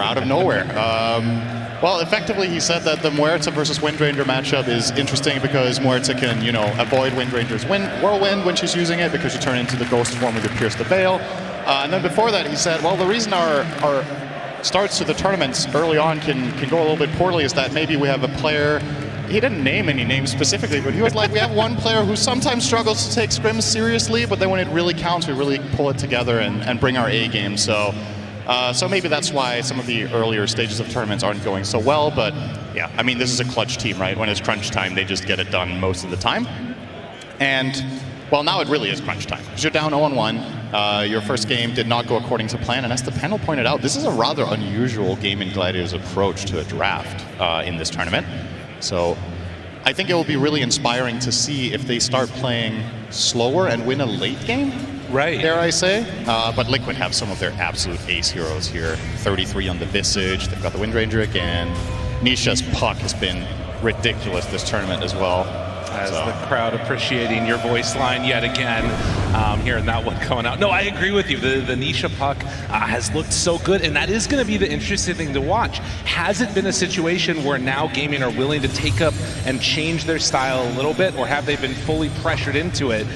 out of nowhere. Well, effectively, he said that the Muerta versus Windranger matchup is interesting because Muerta can, avoid Windranger's Whirlwind when she's using it because you turn into the ghost form with your Pierce the Veil. And then before that, he said, well, the reason our starts to the tournaments early on can go a little bit poorly is that maybe we have a player. He didn't name any names specifically, but he was like, we have one player who sometimes struggles to take scrims seriously, but then when it really counts, we really pull it together and bring our A game. So maybe that's why some of the earlier stages of tournaments aren't going so well, but yeah, I mean, this is a clutch team, right? When it's crunch time, they just get it done most of the time. And, well, now it really is crunch time, because you're down 0-1. Your first game did not go according to plan, and as the panel pointed out, this is a rather unusual Gaimin Gladiators approach to a draft in this tournament. So I think it will be really inspiring to see if they start playing slower and win a late game. Right. Dare I say. But Liquid have some of their absolute ace heroes here. 33 on the Visage. They've got the Windranger again. Nisha's Puck has been ridiculous this tournament as well. As the crowd appreciating your voice line yet again, hearing that one coming out. No, I agree with you. The Nisha Puck has looked so good, and that is going to be the interesting thing to watch. Has it been a situation where now Gaimin are willing to take up and change their style a little bit, or have they been fully pressured into it?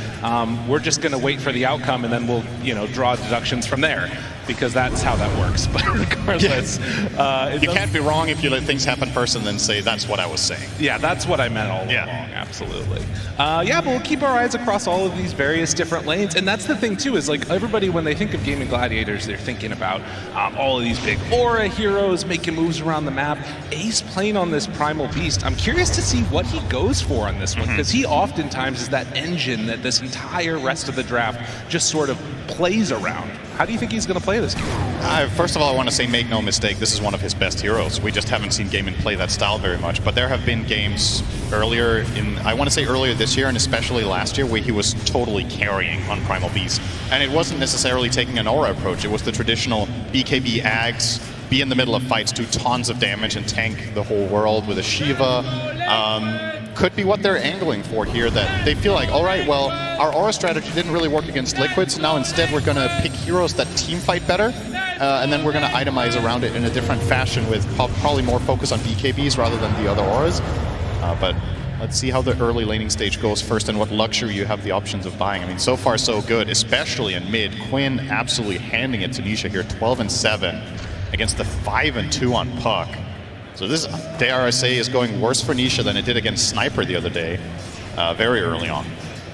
We're just going to wait for the outcome, and then we'll draw deductions from there, because that's how that works. But regardless, you can't be wrong if you let things happen first and then say, that's what I was saying. Yeah, that's what I meant all along, absolutely. Yeah, but we'll keep our eyes across all of these various different lanes, and that's the thing too, is like everybody, when they think of Gaimin Gladiators, they're thinking about all of these big aura heroes making moves around the map. Ace playing on this Primal Beast, I'm curious to see what he goes for on this one, because he oftentimes is that engine that this entire rest of the draft just sort of plays around. How do you think he's going to play this game? First of all, I want to say, make no mistake, this is one of his best heroes. We just haven't seen Gaimin play that style very much. But there have been games earlier I want to say earlier this year, and especially last year, where he was totally carrying on Primal Beast. And it wasn't necessarily taking an aura approach. It was the traditional BKB Ags, be in the middle of fights, do tons of damage, and tank the whole world with a Shiva. Could be what they're angling for here, that they feel like, all right, well, our aura strategy didn't really work against Liquid, so now instead we're going to pick heroes that team fight better, and then we're going to itemize around it in a different fashion with probably more focus on BKBs rather than the other auras. But let's see how the early laning stage goes first and what luxury you have the options of buying. I mean, so far so good, especially in mid. Quinn absolutely handing it to Nisha here, 12-7 against the 5-2 on Puck. So this, dare I say, is going worse for Nisha than it did against Sniper the other day, very early on.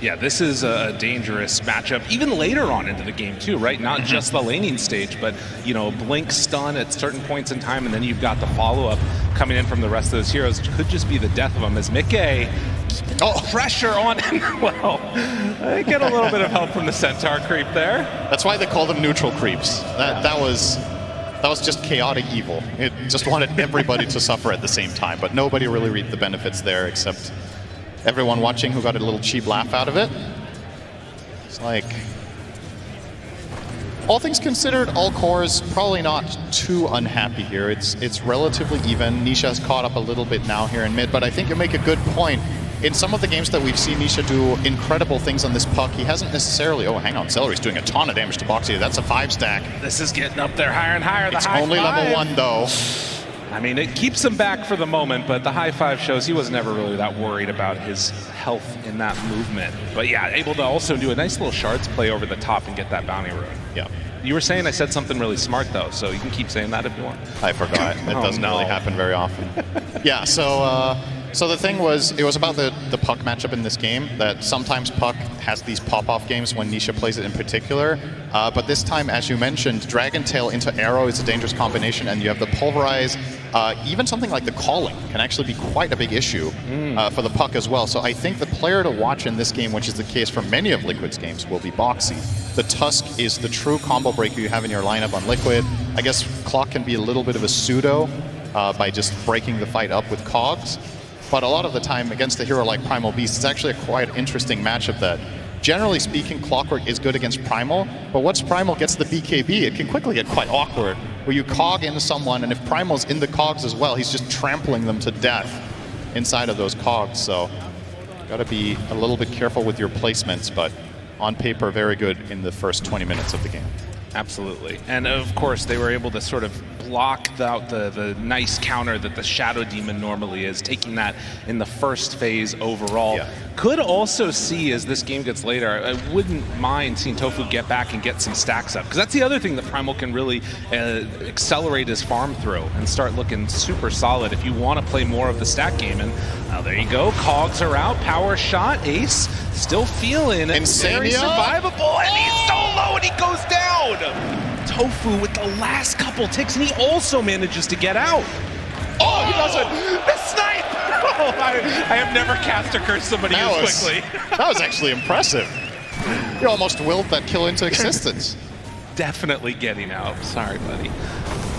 Yeah, this is a dangerous matchup, even later on into the game too, right? Not just the laning stage, but, blink stun at certain points in time, and then you've got the follow-up coming in from the rest of those heroes. Could just be the death of them, as Mickey, pressure on him. Well, I get a little bit of help from the Centaur creep there. That's why they call them neutral creeps. That was just chaotic evil. It just wanted everybody to suffer at the same time, but nobody really reaped the benefits there except everyone watching who got a little cheap laugh out of it. It's like, all things considered, all cores probably not too unhappy here. It's relatively even. Nisha's caught up a little bit now here in mid, but I think you make a good point. In some of the games that we've seen Nisha do incredible things on this Puck, he hasn't necessarily... Oh, hang on, Celery's doing a ton of damage to Boxy. That's a 5-stack. This is getting up there higher and higher. It's only level 1, though. I mean, it keeps him back for the moment, but the high 5 shows he was never really that worried about his health in that movement. But yeah, able to also do a nice little shards play over the top and get that bounty rune. Yeah. You were saying I said something really smart, though, so you can keep saying that if you want. I forgot. It doesn't really happen very often. Yeah, so the thing was, it was about the Puck matchup in this game, that sometimes Puck has these pop-off games when Nisha plays it in particular. But this time, as you mentioned, Dragon Tail into Arrow is a dangerous combination, and you have the Pulverize. Even something like the Calling can actually be quite a big issue for the Puck as well. So I think the player to watch in this game, which is the case for many of Liquid's games, will be Boxy. The Tusk is the true combo breaker you have in your lineup on Liquid. I guess Clock can be a little bit of a pseudo by just breaking the fight up with Cogs. But a lot of the time, against a hero like Primal Beast, it's actually a quite interesting matchup that, generally speaking, Clockwork is good against Primal, but once Primal gets the BKB, it can quickly get quite awkward, where you cog into someone, and if Primal's in the cogs as well, he's just trampling them to death inside of those cogs. So, gotta be a little bit careful with your placements, but on paper, very good in the first 20 minutes of the game. Absolutely. And of course, they were able to sort of block out the nice counter that the Shadow Demon normally is, taking that in the first phase overall. Yeah. Could also see, as this game gets later, I wouldn't mind seeing Tofu get back and get some stacks up, because that's the other thing that Primal can really accelerate his farm through and start looking super solid if you want to play more of the stack game. And there you go, cogs are out, power shot, Ace still feeling very survivable, and he's so low and he goes down. Tofu with the last couple ticks, and he also manages to get out. Oh, he does it! The snipe! Oh, I have never cast or cursed somebody as quickly. That was actually impressive. You almost willed that kill into existence. Definitely getting out. Sorry, buddy.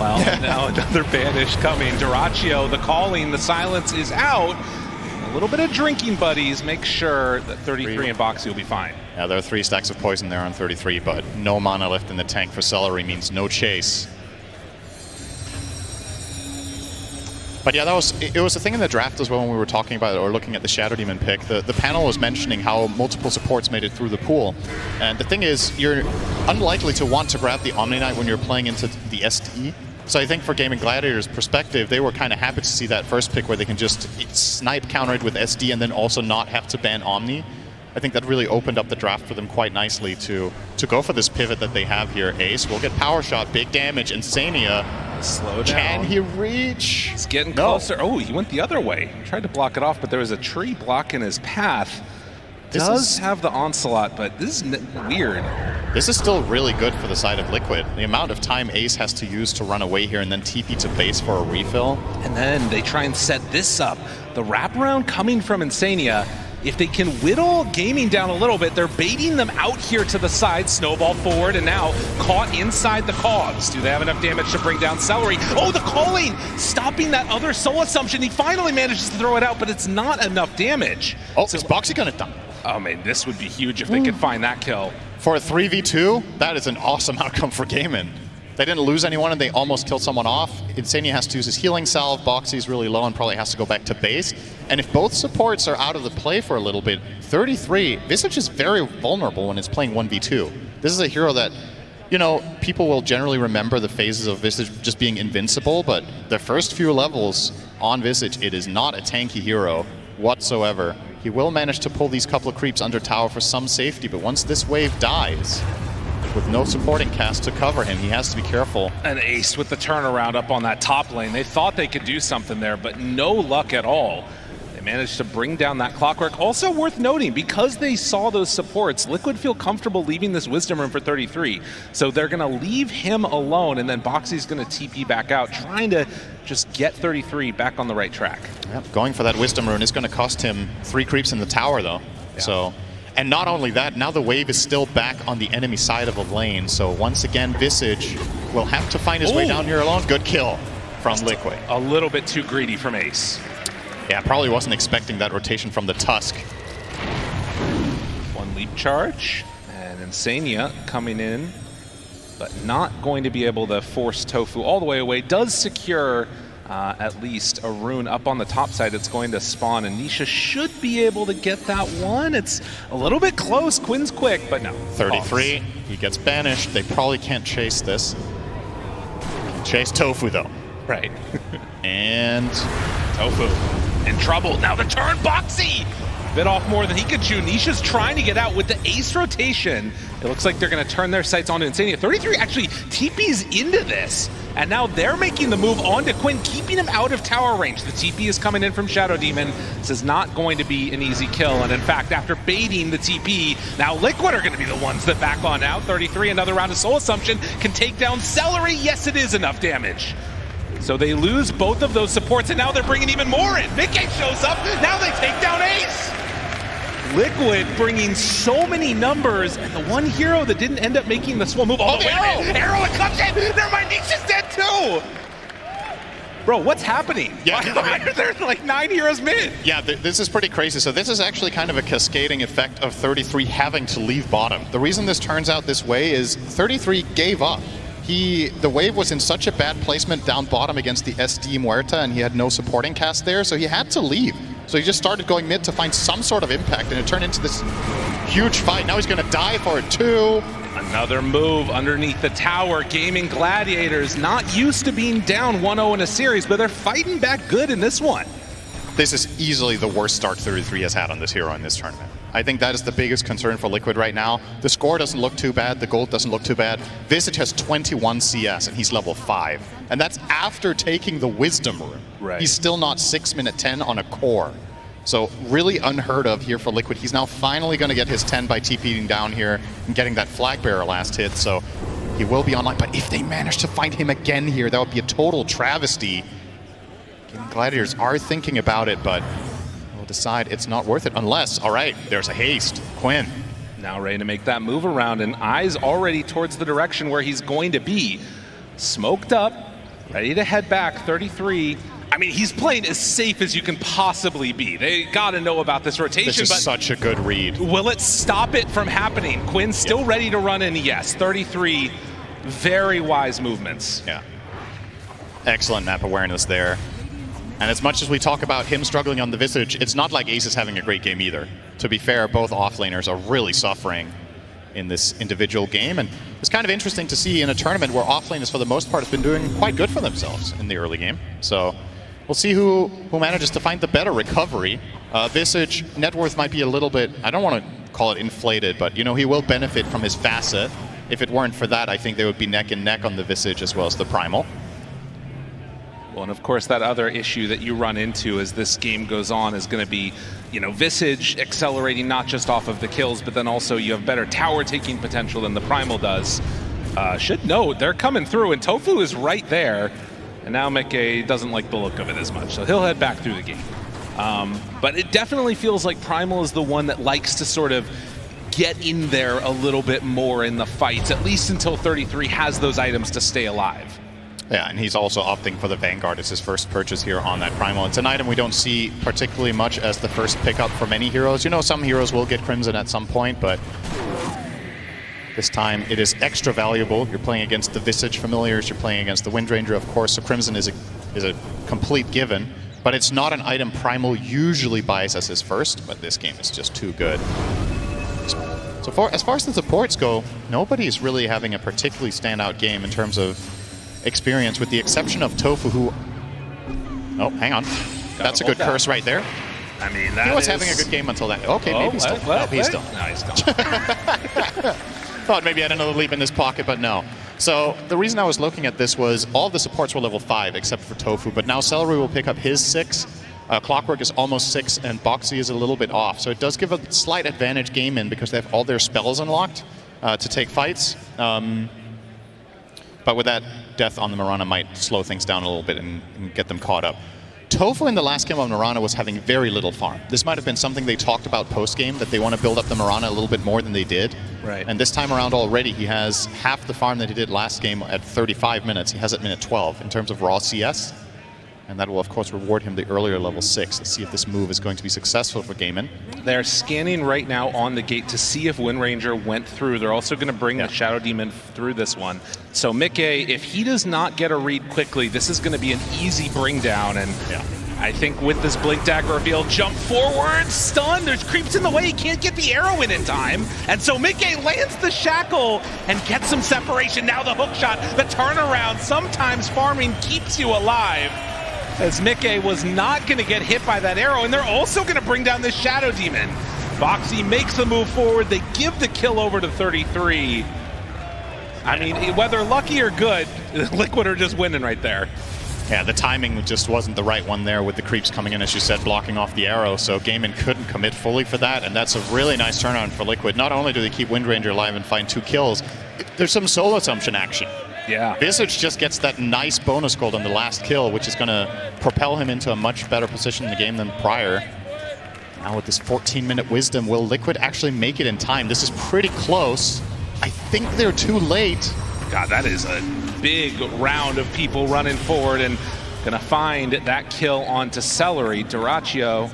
Well, now another banish coming. Duraccio, the calling, the silence is out. A little bit of drinking, buddies. Make sure that 33 and Boxy will be fine. Yeah, there are 3 stacks of poison there on 33, but no mana left in the tank for Celery means no chase. But yeah, it was a thing in the draft as well when we were talking about it, or looking at the Shadow Demon pick. The panel was mentioning how multiple supports made it through the pool. And the thing is, you're unlikely to want to grab the Omni Knight when you're playing into the SD. So I think for Gaimin Gladiators' perspective, they were kind of happy to see that first pick where they can just snipe counter it with SD and then also not have to ban Omni. I think that really opened up the draft for them quite nicely to go for this pivot that they have here. Ace will get power shot, big damage. Insania, slow down. Can he reach? He's getting closer. Oh, he went the other way. He tried to block it off, but there was a tree blocking his path. Does have the onslaught, but this is weird. This is still really good for the side of Liquid. The amount of time Ace has to use to run away here and then TP to base for a refill. And then they try and set this up. The wraparound coming from Insania. If they can whittle Gaimin down a little bit, they're baiting them out here to the side, snowball forward, and now caught inside the cogs. Do they have enough damage to bring down Celery? Oh, the calling! Stopping that other soul assumption. He finally manages to throw it out, but it's not enough damage. Oh, so, is Boxy gonna die? Oh man, this would be huge if they could find that kill. For a 3v2, that is an awesome outcome for Gaimin. They didn't lose anyone and they almost killed someone off. Insania has to use his healing salve, Boxy's really low and probably has to go back to base. And if both supports are out of the play for a little bit, 33, Visage is very vulnerable when it's playing 1v2. This is a hero that, you know, people will generally remember the phases of Visage just being invincible, but the first few levels on Visage, it is not a tanky hero whatsoever. He will manage to pull these couple of creeps under tower for some safety, but once this wave dies, with no supporting cast to cover him, he has to be careful. And Ace with the turnaround up on that top lane. They thought they could do something there, but no luck at all. They managed to bring down that Clockwork. Also worth noting, because they saw those supports, Liquid feel comfortable leaving this Wisdom Rune for 33. So they're going to leave him alone, and then Boxy's going to TP back out, trying to just get 33 back on the right track. Yep, going for that Wisdom Rune is going to cost him 3 creeps in the tower, though. Yeah. So. And not only that, now the wave is still back on the enemy side of a lane. So once again, Visage will have to find his way down here alone. Good kill from Liquid. A little bit too greedy from Ace. Yeah, probably wasn't expecting that rotation from the Tusk. One leap charge, and Insania coming in, but not going to be able to force Tofu all the way away. Does secure at least a rune up on the top side. It's going to spawn, and Nisha should be able to get that one. It's a little bit close. Quinn's quick, but no. 33, he gets banished. They probably can't chase this. Chase Tofu, though. Right. And Tofu in trouble. Now the turn, Boxy! Bit off more than he could chew. Nisha's trying to get out with the Ace rotation. It looks like they're going to turn their sights onto Insania. 33 actually TP's into this. And now they're making the move onto Quinn, keeping him out of tower range. The TP is coming in from Shadow Demon. This is not going to be an easy kill. And in fact, after baiting the TP, now Liquid are going to be the ones that back on out. 33, another round of Soul Assumption, can take down Celery. Yes, it is enough damage. So they lose both of those supports, and now they're bringing even more in. Mickey shows up. Now they take down Ace. Liquid bringing so many numbers, and the one hero that didn't end up making the swell move. Oh, the arrow! Arrow, it comes in! Never mind, Nisha's dead too! Bro, what's happening? Yeah, There's like 9 heroes mid. Yeah, this is pretty crazy. So this is actually kind of a cascading effect of 33 having to leave bottom. The reason this turns out this way is 33 gave up. The wave was in such a bad placement down bottom against the SD Muerta, and he had no supporting cast there, so he had to leave. So he just started going mid to find some sort of impact, and it turned into this huge fight. Now he's going to die for it too. Another move underneath the tower. Gaimin Gladiators, not used to being down 1-0 in a series, but they're fighting back good in this one. This is easily the worst start 33 has had on this hero in this tournament. I think that is the biggest concern for Liquid right now. The score doesn't look too bad, the gold doesn't look too bad. Visage has 21 CS and he's level 5. And that's after taking the Wisdom Room. Right. He's still not 6-minute 10 on a core. So really unheard of here for Liquid. He's now finally going to get his 10 by TPing down here and getting that flag bearer last hit. So he will be online. But if they manage to find him again here, that would be a total travesty. Gaimin Gladiators are thinking about it, but will decide it's not worth it unless, all right, there's a haste. Quinn. Now ready to make that move around, and eyes already towards the direction where he's going to be. Smoked up, ready to head back, 33. I mean, he's playing as safe as you can possibly be. They got to know about this rotation. This is such a good read. Will it stop it from happening? Quinn's still ready to run in, yes. 33, very wise movements. Yeah. Excellent map awareness there. And as much as we talk about him struggling on the Visage, it's not like Ace is having a great game either. To be fair, both offlaners are really suffering in this individual game. And it's kind of interesting to see in a tournament where offlaners, for the most part, has been doing quite good for themselves in the early game. So we'll see who manages to find the better recovery. Visage, net worth might be a little bit, I don't want to call it inflated, but you know, he will benefit from his facet. If it weren't for that, I think they would be neck and neck on the Visage as well as the Primal. Well, and of course, that other issue that you run into as this game goes on is going to be, you know, Visage accelerating not just off of the kills, but then also you have better tower taking potential than the Primal does. Should note, they're coming through, and Tofu is right there. And now Mickey doesn't like the look of it as much, so he'll head back through the game. But it definitely feels like Primal is the one that likes to sort of get in there a little bit more in the fights, at least until 33 has those items to stay alive. Yeah, and he's also opting for the Vanguard as his first purchase here on that Primal. It's an item we don't see particularly much as the first pickup for many heroes. You know, some heroes will get Crimson at some point, but this time it is extra valuable. You're playing against the Visage familiars, you're playing against the Windranger, of course, so Crimson is a complete given. But it's not an item Primal usually buys as his first, but this game is just too good. So as far as the supports go, nobody is really having a particularly standout game in terms of experience, with the exception of Tofu, who... Oh, hang on. That's a good curse right there. I mean, he was having a good game until that. Okay, maybe he's still. No, he's still. No, he's still. Thought maybe I had another leap in this pocket, but no. So the reason I was looking at this was all the supports were level 5 except for Tofu, but now Celery will pick up his 6. Clockwork is almost 6, and Boxy is a little bit off. So it does give a slight advantage Gaimin because they have all their spells unlocked to take fights. But with that, death on the Mirana might slow things down a little bit and get them caught up. Tofu in the last game of Mirana was having very little farm. This might have been something they talked about post-game, that they want to build up the Mirana a little bit more than they did. Right. And this time around already, he has half the farm that he did last game at 35 minutes. He has it minute 12 in terms of raw CS. And that will, of course, reward him the earlier level 6. Let's see if this move is going to be successful for Gaimin. They're scanning right now on the gate to see if Windranger went through. They're also going to bring the Shadow Demon through this one. So Mickey, if he does not get a read quickly, this is going to be an easy bring down. And I think with this Blink Dagger reveal, jump forward, stun, there's creeps in the way, he can't get the arrow in time. And so Mickey lands the shackle and gets some separation. Now the hook shot, the turnaround, sometimes farming keeps you alive. As Mickey was not going to get hit by that arrow, and they're also going to bring down this Shadow Demon. Boxy makes the move forward, they give the kill over to 33. I mean, whether lucky or good, Liquid are just winning right there. Yeah, the timing just wasn't the right one there with the creeps coming in, as you said, blocking off the arrow, so Gaimin couldn't commit fully for that, and that's a really nice turnaround for Liquid. Not only do they keep Windranger alive and find 2 kills, there's some soul assumption action. Yeah. Visage just gets that nice bonus gold on the last kill, which is going to propel him into a much better position in the game than prior. Now with this 14-minute wisdom, will Liquid actually make it in time? This is pretty close. I think they're too late. God, that is a big round of people running forward and gonna find that kill onto Celery. Duraccio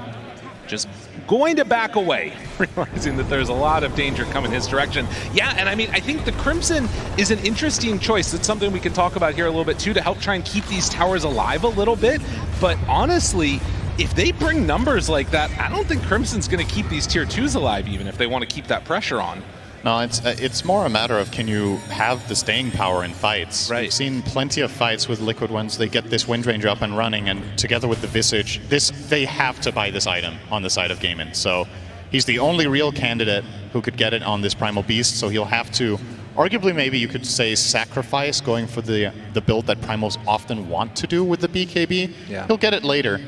just going to back away, realizing that there's a lot of danger coming his direction. Yeah, and I mean, I think the Crimson is an interesting choice. It's something we can talk about here a little bit too, to help try and keep these towers alive a little bit. But honestly, if they bring numbers like that, I don't think Crimson's going to keep these tier 2s alive, even if they want to keep that pressure on. No, it's more a matter of can you have the staying power in fights. Right. We've seen plenty of fights with Liquid once they get this Windranger up and running, and together with the Visage, they have to buy this item on the side of Gaimin. So he's the only real candidate who could get it on this Primal Beast, so he'll have to, arguably maybe you could say, sacrifice going for the build that Primals often want to do with the BKB. Yeah. He'll get it later.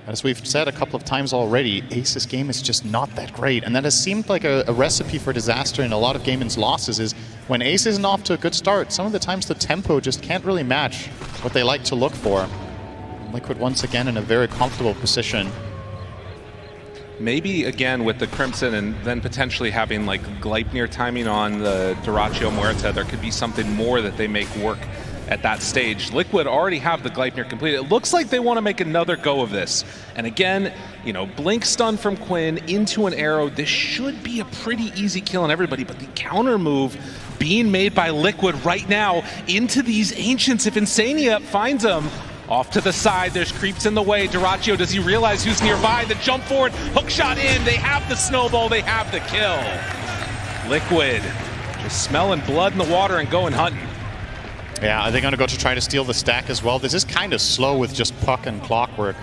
As we've said a couple of times already, Ace's game is just not that great, and that has seemed like a recipe for disaster in a lot of Gaimin's losses. Is when Ace isn't off to a good start, some of the times the tempo just can't really match what they like to look for. Liquid once again in a very comfortable position. Maybe again with the Crimson and then potentially having like Gleipnir timing on the Dyrachyo Muerta, there could be something more that they make work at that stage. Liquid already have the Gleipnir completed. It looks like they want to make another go of this. And again, you know, blink stun from Quinn into an arrow. This should be a pretty easy kill on everybody, but the counter move being made by Liquid right now into these Ancients. If Insania finds them, off to the side, there's creeps in the way. Dyrachyo, does he realize who's nearby? The jump forward, hook shot in. They have the snowball, they have the kill. Liquid just smelling blood in the water and going hunting. Yeah, are they going to go to try to steal the stack as well? This is kind of slow with just Puck and Clockwork.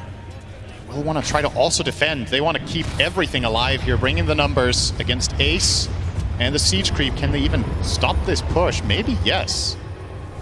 We'll want to try to also defend. They want to keep everything alive here, bringing the numbers against Ace and the Siege Creep. Can they even stop this push? Maybe yes.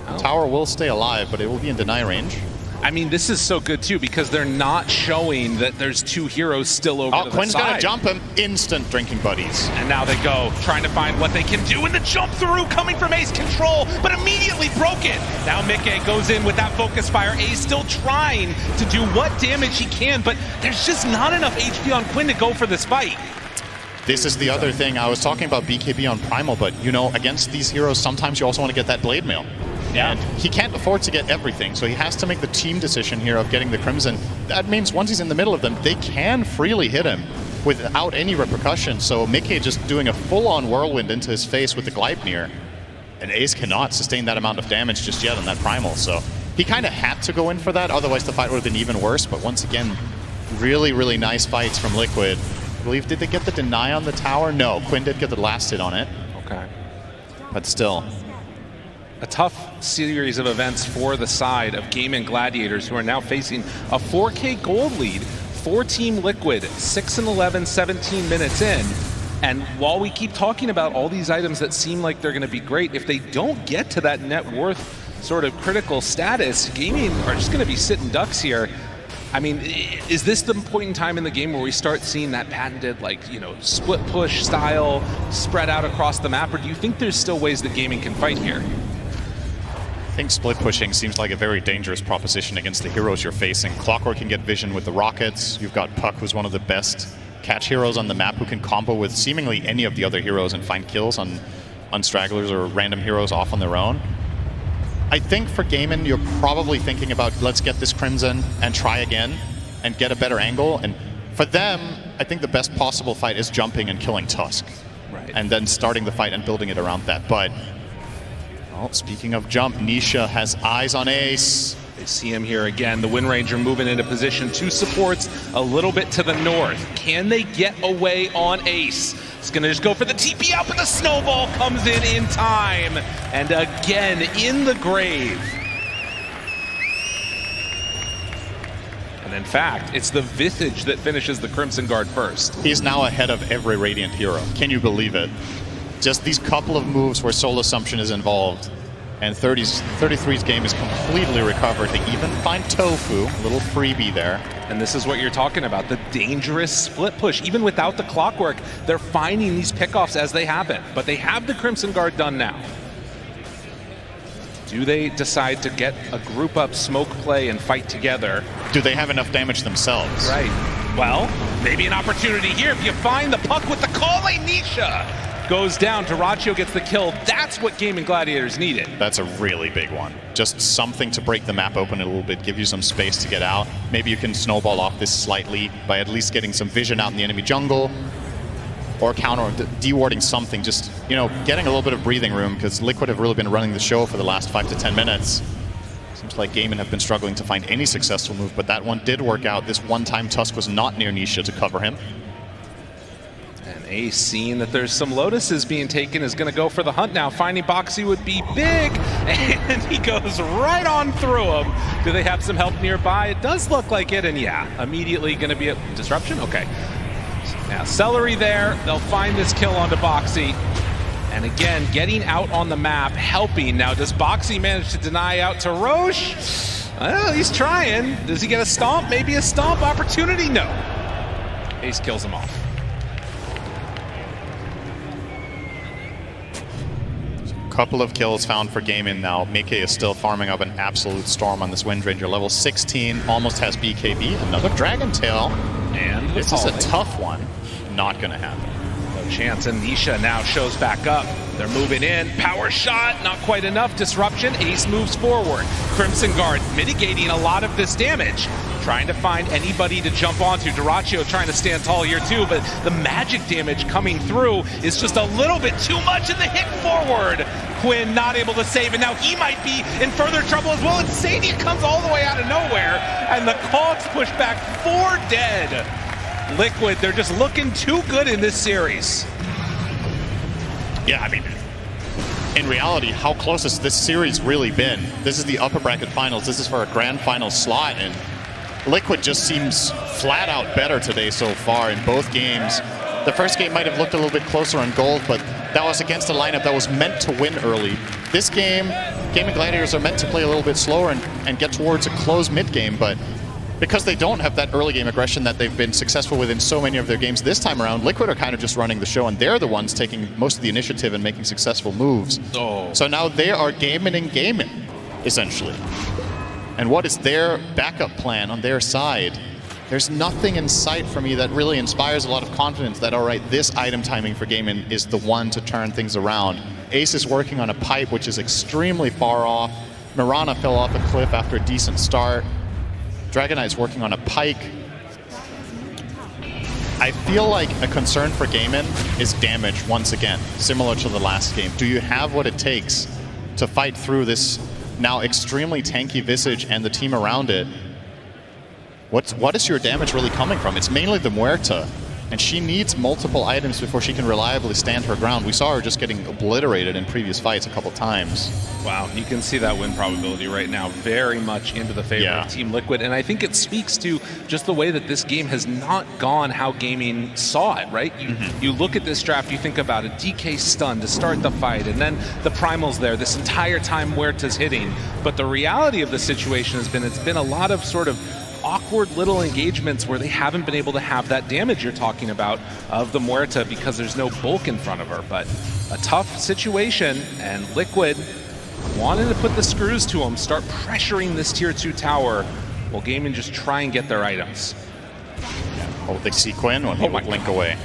The tower will stay alive, but it will be in deny range. I mean, this is so good too because they're not showing that there's two heroes still over to the Quinn's side. going to jump him. Instant drinking buddies. And now they go, trying to find what they can do, and the jump through coming from Ace control, but immediately broken. Now Mickey goes in with that focus fire. Ace still trying to do what damage he can, but there's just not enough HP on Quinn to go for this fight. This is the other thing. I was talking about BKB on Primal, but you know, against these heroes, sometimes you also want to get that Blade Mail. Yeah. And he can't afford to get everything, so he has to make the team decision here of getting the Crimson. That means once he's in the middle of them, they can freely hit him without any repercussions. So Mickey just doing a full-on whirlwind into his face with the Gleipnir, and Ace cannot sustain that amount of damage just yet on that Primal. So he kind of had to go in for that, otherwise the fight would have been even worse. But once again, really, really nice fights from Liquid. I believe, did they get the deny on the tower? No, Quinn did get the last hit on it. Okay. But still. A tough series of events for the side of Gaimin Gladiators, who are now facing a 4K gold lead for Team Liquid, 6-11, 17 minutes in. And while we keep talking about all these items that seem like they're going to be great, if they don't get to that net worth sort of critical status, Gaimin are just going to be sitting ducks here. I mean, is this the point in time in the game where we start seeing that patented, like, you know, split push style spread out across the map, or do you think there's still ways that Gaimin can fight here? I think split pushing seems like a very dangerous proposition against the heroes you're facing. Clockwork can get vision with the rockets. You've got Puck, who's one of the best catch heroes on the map, who can combo with seemingly any of the other heroes and find kills on stragglers or random heroes off on their own. I think for Gaimin, you're probably thinking about, let's get this Crimson and try again and get a better angle. And for them, I think the best possible fight is jumping and killing Tusk. Right. And then starting the fight and building it around that. But well, speaking of jump, Nisha has eyes on Ace. They see him here again. The Wind Ranger moving into position. Two supports a little bit to the north. Can they get away on Ace? It's going to just go for the TP out, but the snowball comes in time. And again, in the grave. And in fact, it's the Visage that finishes the Crimson Guard first. He's now ahead of every Radiant hero. Can you believe it? Just these couple of moves where Soul Assumption is involved, and 33's game is completely recovered. They even find Tofu, a little freebie there. And this is what you're talking about, the dangerous split push. Even without the Clockwork, they're finding these pickoffs as they happen. But they have the Crimson Guard done now. Do they decide to get a group up smoke play and fight together? Do they have enough damage themselves? Right. Well, maybe an opportunity here if you find the Puck with the call. Nisha goes down. Dyrachyo gets the kill. That's what Gaimin Gladiators needed. That's a really big one. Just something to break the map open a little bit, give you some space to get out. Maybe you can snowball off this slightly by at least getting some vision out in the enemy jungle, or counter dewarding something, just, you know, getting a little bit of breathing room, because Liquid have really been running the show for the last 5 to 10 minutes. So Seems like Gaimin have been struggling to find any successful move, but that one did work out. This one-time Tusk was not near Nisha to cover him. And Ace, seeing that there's some Lotuses being taken, is going to go for the hunt now. Finding Boxy would be big, and he goes right on through him. Do they have some help nearby? It does look like it, and yeah, immediately going to be a disruption? Okay. Now, Celery there. They'll find this kill onto Boxy. And again, getting out on the map, helping. Now, does Boxy manage to deny out to Roche? Well, he's trying. Does he get a stomp? Maybe a stomp opportunity? No. Ace kills him off. Couple of kills found for Gaimin now. Mike is still farming up an absolute storm on this Windranger. Level 16, almost has BKB. Another Dragon Tail. And this is a tough one. Not going to happen. No chance, and Nisha now shows back up. They're moving in. Power shot, not quite enough. Disruption. Ace moves forward. Crimson Guard mitigating a lot of this damage. Trying to find anybody to jump onto. Duraccio trying to stand tall here too, but the magic damage coming through is just a little bit too much in the hit forward. Quinn not able to save, and now he might be in further trouble as well. And Sadie comes all the way out of nowhere, and the Cogs push back 4 dead. Liquid, they're just looking too good in this series. Yeah, I mean, in reality, how close has this series really been? This is the upper bracket finals. This is for a grand final slot, and Liquid just seems flat out better today so far in both games. The first game might have looked a little bit closer on gold, but that was against a lineup that was meant to win early. This game, Gaimin Gladiators are meant to play a little bit slower and get towards a close mid game, but because they don't have that early game aggression that they've been successful with in so many of their games this time around, Liquid are kind of just running the show, and they're the ones taking most of the initiative and making successful moves. Oh. So now they are Gaimin, essentially. And what is their backup plan on their side? There's nothing in sight for me that really inspires a lot of confidence that, all right, this item timing for Gaimin is the one to turn things around. Ace is working on a pipe, which is extremely far off. Mirana fell off a cliff after a decent start. Dragon Knight's working on a pike. I feel like a concern for Gaimin is damage once again, similar to the last game. Do you have what it takes to fight through this now extremely tanky Visage and the team around it? What is your damage really coming from? It's mainly the Muerta, and she needs multiple items before she can reliably stand her ground. We saw her just getting obliterated in previous fights a couple times. Wow, you can see that win probability right now very much into the favor of Team Liquid, and I think it speaks to just the way that this game has not gone how Gaimin saw it, right? You look at this draft, you think about a DK stun to start the fight, and then the Primal's there this entire time Muerta's hitting, but the reality of the situation has been it's been a lot of sort of awkward little engagements where they haven't been able to have that damage you're talking about of the Muerta because there's no bulk in front of her. But a tough situation, and Liquid wanted to put the screws to them, start pressuring this tier 2 tower while Gaimin just try and get their items. Oh, they see Quinn when he would blink away.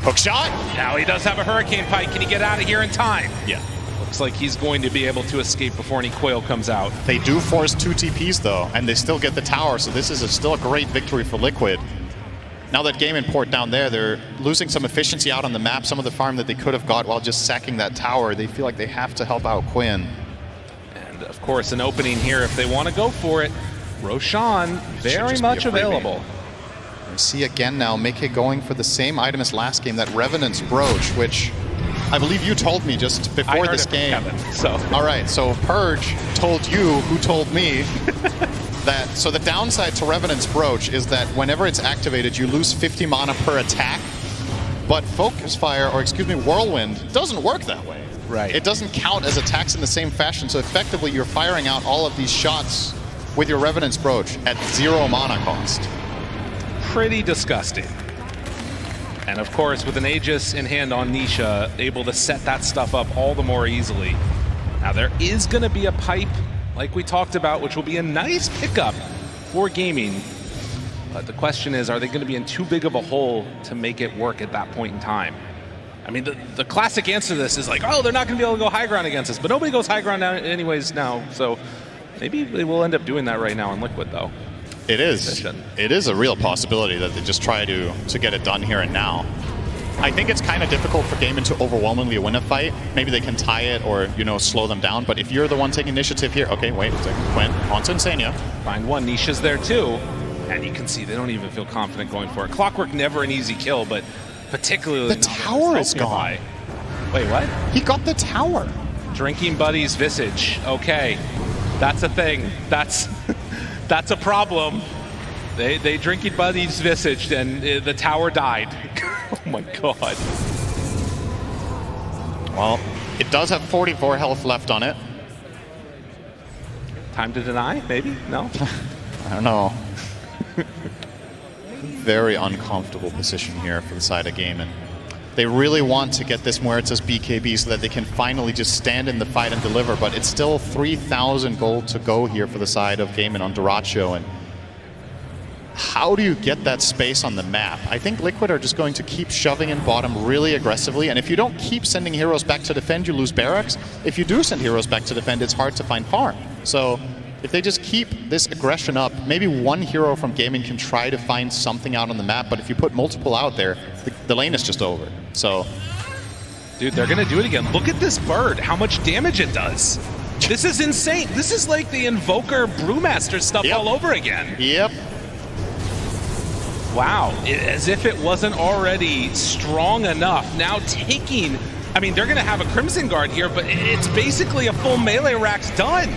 Hook shot! Now he does have a Hurricane Pike. Can he get out of here in time? Yeah. Looks like he's going to be able to escape before any Quail comes out. They do force 2 TPs though, and they still get the tower, so this is still a great victory for Liquid. Now that Gaimin port down there, they're losing some efficiency out on the map. Some of the farm that they could have got while just sacking that tower, they feel like they have to help out Quinn. And of course, an opening here if they want to go for it. Roshan, very much available. We see again now Mike going for the same item as last game, that Revenant's Brooch, which I believe you told me just before this game. Kevin, so. All right, so Purge told you, who told me, that so the downside to Revenant's Brooch is that whenever it's activated, you lose 50 mana per attack, but Focus Fire, or excuse me, Whirlwind, doesn't work that way. Right. It doesn't count as attacks in the same fashion, so effectively you're firing out all of these shots with your Revenant's Brooch at 0 mana cost. Pretty disgusting. And of course, with an Aegis in hand on Nisha, able to set that stuff up all the more easily. Now there is going to be a pipe, like we talked about, which will be a nice pickup for Gaimin. But the question is, are they going to be in too big of a hole to make it work at that point in time? I mean, the classic answer to this is like, oh, they're not going to be able to go high ground against us. But nobody goes high ground anyways now. So maybe they will end up doing that right now in Liquid, though. It is. It is a real possibility that they just try to get it done here and now. I think it's kind of difficult for Gaimin to overwhelmingly win a fight. Maybe they can tie it or, you know, slow them down. But if you're the one taking initiative here, okay, wait a second. Quinn, onto Insania. Find one. Nisha's there too. And you can see they don't even feel confident going for it. Clockwork, never an easy kill, but particularly the tower is gone. Wait, what? He got the tower. Drinking Buddy's Visage. Okay, that's a thing. That's a problem. They Drinking Buddy's Visage and the tower died. Oh my god. Well, it does have 44 health left on it. Time to deny, maybe? No? I don't know. Very uncomfortable position here for the side of Gaimin. They really want to get this Muertes BKB so that they can finally just stand in the fight and deliver, but it's still 3,000 gold to go here for the side of Gaimin on Duracho, and how do you get that space on the map? I think Liquid are just going to keep shoving in bottom really aggressively, and if you don't keep sending heroes back to defend, you lose barracks. If you do send heroes back to defend, it's hard to find farm. So if they just keep this aggression up, maybe one hero from Gaimin can try to find something out on the map, but if you put multiple out there, the lane is just over. So, dude, they're gonna do it again. Look at this bird, how much damage it does. This is insane. This is like the Invoker Brewmaster stuff all over again. Yep. Wow, as if it wasn't already strong enough. Now taking, I mean, they're gonna have a Crimson Guard here, but it's basically a full melee rack's done.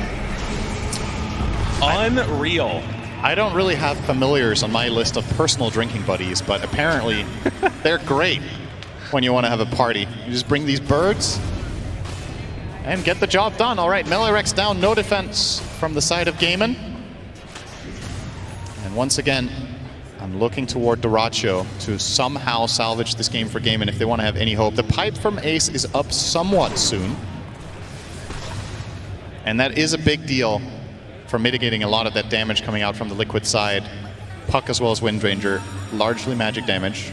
Unreal. I don't really have familiars on my list of personal drinking buddies, but apparently they're great when you want to have a party. You just bring these birds and get the job done. All right, melee Rex down, no defense from the side of Gaimin. And once again, I'm looking toward Duracho to somehow salvage this game for Gaimin if they want to have any hope. The pipe from Ace is up somewhat soon, and that is a big deal for mitigating a lot of that damage coming out from the Liquid side. Puck as well as Windranger, largely magic damage.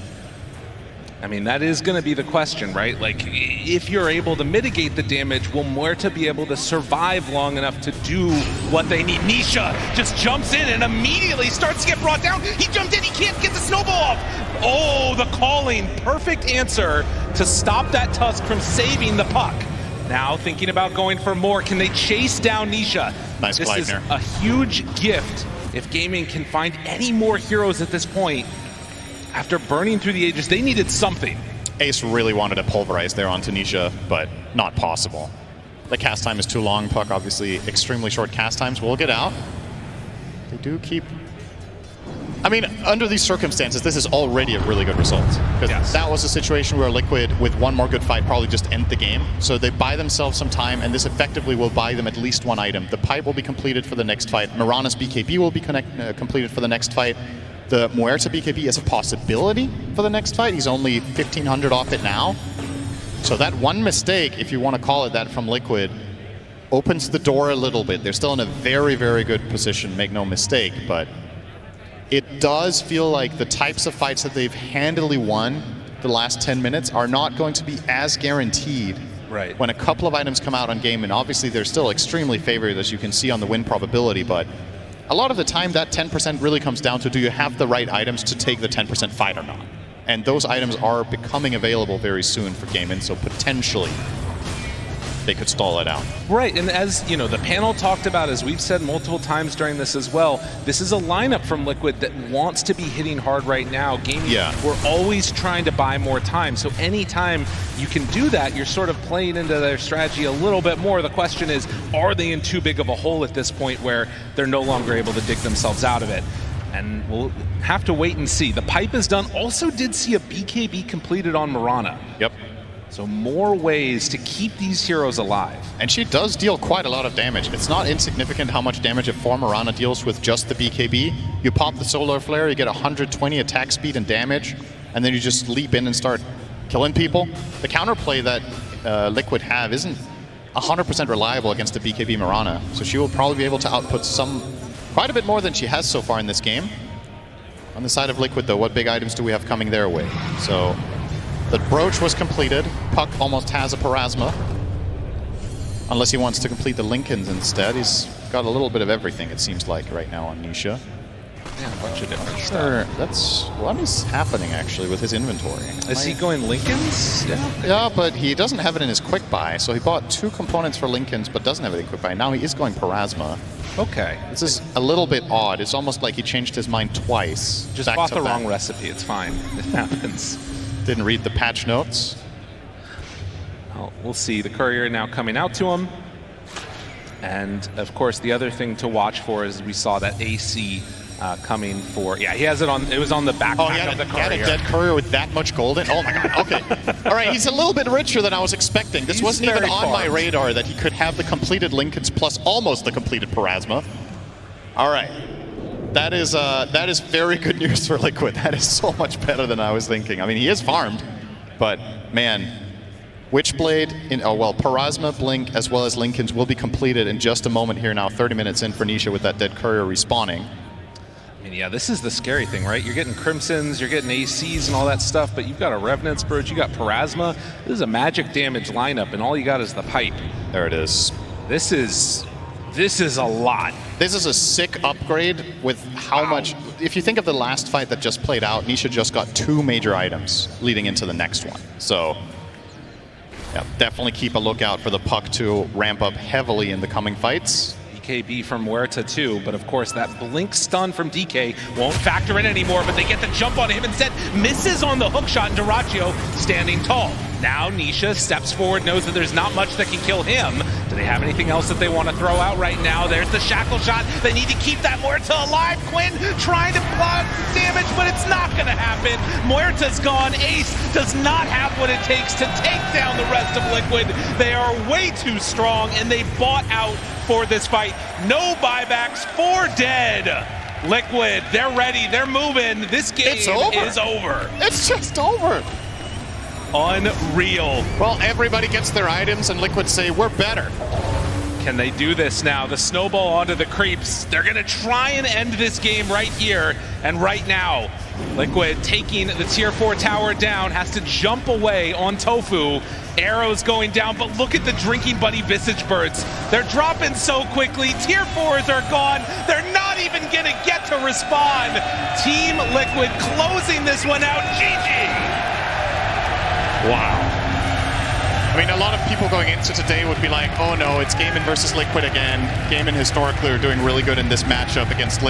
I mean, that is going to be the question, right? Like, if you're able to mitigate the damage, will Muerta be able to survive long enough to do what they need? Nisha just jumps in and immediately starts to get brought down. He jumped in, he can't get the snowball off. Oh, the calling. Perfect answer to stop that Tusk from saving the puck. Now thinking about going for more. Can they chase down Nisha? Nice This is Gleipnir. a huge gift if Gaimin can find any more heroes at this point. After burning through the ages, they needed something. Ace really wanted to pulverize there onto Nisha, but not possible. The cast time is too long. Puck, obviously, extremely short cast times. Will get out. They do keep... I mean, under these circumstances, this is already a really good result. Because that was a situation where Liquid, with one more good fight, probably just end the game. So they buy themselves some time, and this effectively will buy them at least one item. The pipe will be completed for the next fight. Mirana's BKB will be completed for the next fight. The Muerta BKB is a possibility for the next fight. He's only 1,500 off it now. So that one mistake, if you want to call it that, from Liquid, opens the door a little bit. They're still in a very, very good position, make no mistake, but it does feel like the types of fights that they've handily won the last 10 minutes are not going to be as guaranteed when a couple of items come out on game. And obviously they're still extremely favored, as you can see on the win probability, but a lot of the time that 10% really comes down to, do you have the right items to take the 10% fight or not? And those items are becoming available very soon for Gaimin, so potentially they could stall it out. Right, and as you know, the panel talked about, as we've said multiple times during this as well, this is a lineup from Liquid that wants to be hitting hard right now. Gaimin, we're always trying to buy more time, so anytime you can do that, you're sort of playing into their strategy a little bit more. The question is, are they in too big of a hole at this point where they're no longer able to dig themselves out of it? And we'll have to wait and see. The pipe is done. Also did see a BKB completed on Mirana. Yep. So more ways to keep these heroes alive. And she does deal quite a lot of damage. It's not insignificant how much damage a 4 Mirana deals with just the BKB. You pop the Solar Flare, you get 120 attack speed and damage, and then you just leap in and start killing people. The counterplay that Liquid have isn't 100% reliable against the BKB Mirana, so she will probably be able to output quite a bit more than she has so far in this game. On the side of Liquid, though, what big items do we have coming their way? So the brooch was completed. Puck almost has a Parasma. Unless he wants to complete the Lincolns instead. He's got a little bit of everything, it seems like, right now on Nisha. Yeah, a bunch of different Sure, stuff. that's what is happening actually with his inventory. Is he going Lincolns? Yeah, but he doesn't have it in his quick buy, so he bought 2 components for Lincoln's, but doesn't have it in quick buy. Now he is going Parasma. Okay. This is a little bit odd. It's almost like he changed his mind twice. Just back bought to the back. wrong recipe. It's fine. It happens. Didn't read the patch notes. Well, we'll see. The courier now coming out to him. And, of course, the other thing to watch for is we saw that AC coming for... Yeah, he has it on... It was on the backpack of the courier. He had a dead courier with that much gold in? Oh, my God. Okay. All right, he's a little bit richer than I was expecting. This wasn't even on my radar that he could have the completed Lincolns plus almost the completed Parasma. All right. That is very good news for Liquid. That is so much better than I was thinking. I mean, he is farmed, but, man... Witchblade, Parasma, Blink, as well as Lincoln's will be completed in just a moment here now, 30 minutes in for Nisha with that dead courier respawning. I mean, yeah, this is the scary thing, right? You're getting Crimsons, you're getting ACs and all that stuff, but you've got a Revenant Spurge, you got Parasma. This is a magic damage lineup, and all you got is the pipe. There it is. This is a lot. This is a sick upgrade with how much... If you think of the last fight that just played out, Nisha just got 2 major items leading into the next one. So... yeah, definitely keep a lookout for the puck to ramp up heavily in the coming fights. DKB from Huerta too, but of course that blink stun from DK won't factor in anymore, but they get the jump on him instead. Misses on the hook shot, and Dyrachyo standing tall. Now Nisha steps forward, knows that there's not much that can kill him. Do they have anything else that they want to throw out right now? There's the shackle shot. They need to keep that Muerta alive. Quinn trying to block damage, but it's not going to happen. Muerta's gone. Ace does not have what it takes to take down the rest of Liquid. They are way too strong, and they bought out for this fight. No buybacks, 4 dead. Liquid, they're ready, they're moving. This game is over. It's just over. Unreal. Well, everybody gets their items, and Liquid say, we're better. Can they do this now? The snowball onto the creeps. They're going to try and end this game right here and right now. Liquid taking the tier 4 tower down, has to jump away on Tofu. Arrows going down, but look at the Drinking Buddy Visage Birds. They're dropping so quickly. Tier 4s are gone. They're not even going to get to respond. Team Liquid closing this one out. GG! Wow. I mean, a lot of people going into today would be like, oh no, it's Gaimin versus Liquid again. Gaimin historically are doing really good in this matchup against Liquid.